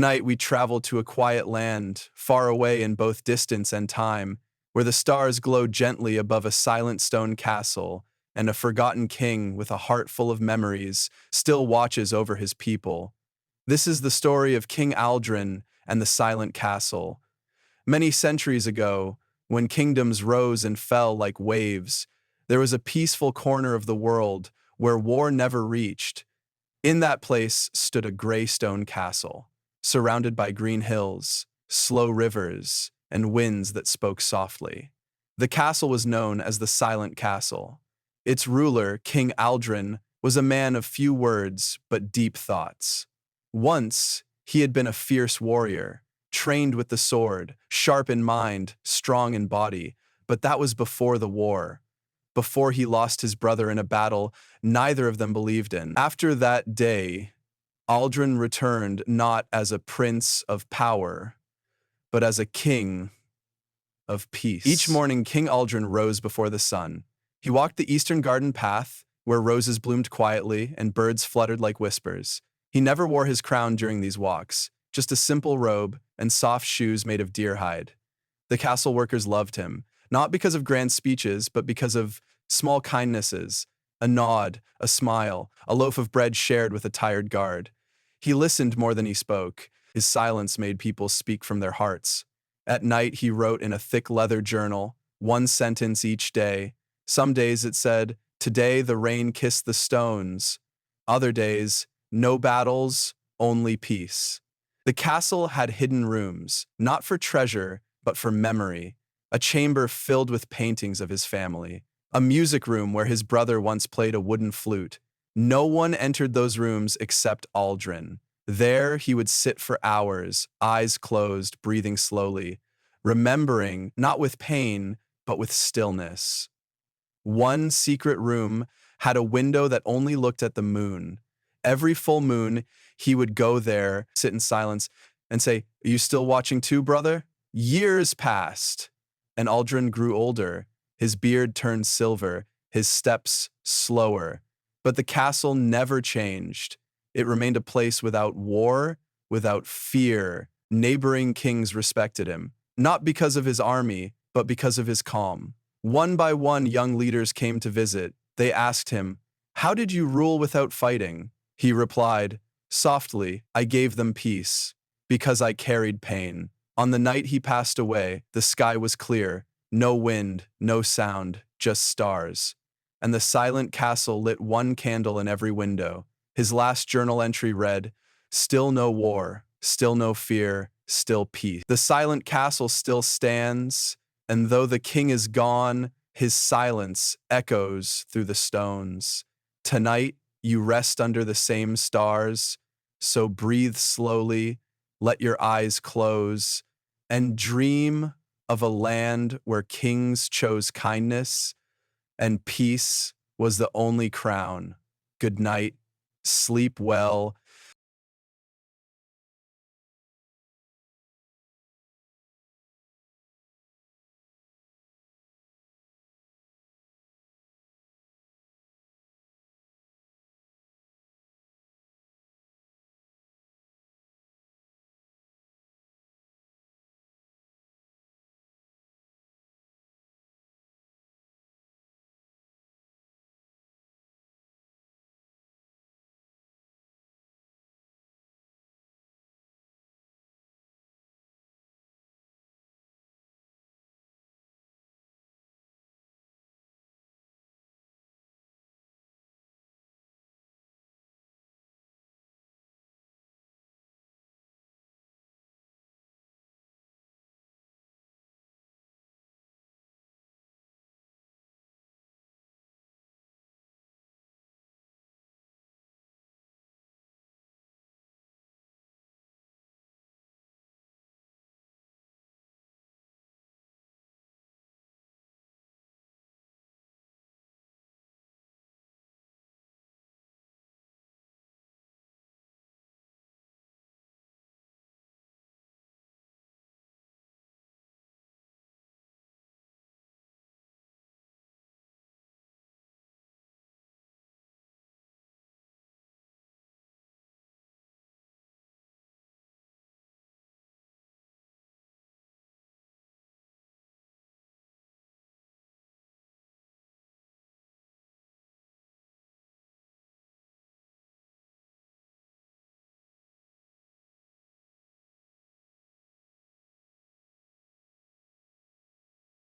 Tonight we travel to a quiet land, far away in both distance and time, where the stars glow gently above a silent stone castle, and a forgotten king with a heart full of memories still watches over his people. This is the story of King Aldrin and the Silent Castle. Many centuries ago, when kingdoms rose and fell like waves, there was a peaceful corner of the world where war never reached. In that place stood a gray stone castle, surrounded by green hills, slow rivers, and winds that spoke softly. The castle was known as the Silent Castle. Its ruler, King Aldrin, was a man of few words but deep thoughts. Once, he had been a fierce warrior, trained with the sword, sharp in mind, strong in body, but that was before the war. Before he lost his brother in a battle neither of them believed in. After that day, Aldrin returned not as a prince of power, but as a king of peace. Each morning, King Aldrin rose before the sun. He walked the eastern garden path, where roses bloomed quietly and birds fluttered like whispers. He never wore his crown during these walks, just a simple robe and soft shoes made of deer hide. The castle workers loved him, not because of grand speeches, but because of small kindnesses, a nod, a smile, a loaf of bread shared with a tired guard. He listened more than he spoke. His silence made people speak from their hearts. At night, he wrote in a thick leather journal, one sentence each day. Some days it said, "Today the rain kissed the stones." Other days, "No battles, only peace." The castle had hidden rooms, not for treasure, but for memory. A chamber filled with paintings of his family. A music room where his brother once played a wooden flute. No one entered those rooms except Aldrin. There he would sit for hours, eyes closed, breathing slowly, remembering, not with pain, but with stillness. One secret room had a window that only looked at the moon. Every full moon, he would go there, sit in silence, and say, "Are you still watching too, brother?" Years passed, and Aldrin grew older. His beard turned silver, his steps slower. But the castle never changed. It remained a place without war, without fear. Neighboring kings respected him, not because of his army, but because of his calm. One by one, young leaders came to visit. They asked him, "How did you rule without fighting?" He replied, softly, "I gave them peace, because I carried pain." On the night he passed away, the sky was clear, no wind, no sound, just stars. And the silent castle lit one candle in every window. His last journal entry read, "Still no war, still no fear, still peace." The silent castle still stands, and though the king is gone, his silence echoes through the stones. Tonight, you rest under the same stars, so breathe slowly, let your eyes close, and dream of a land where kings chose kindness and peace was the only crown. Good night, sleep well,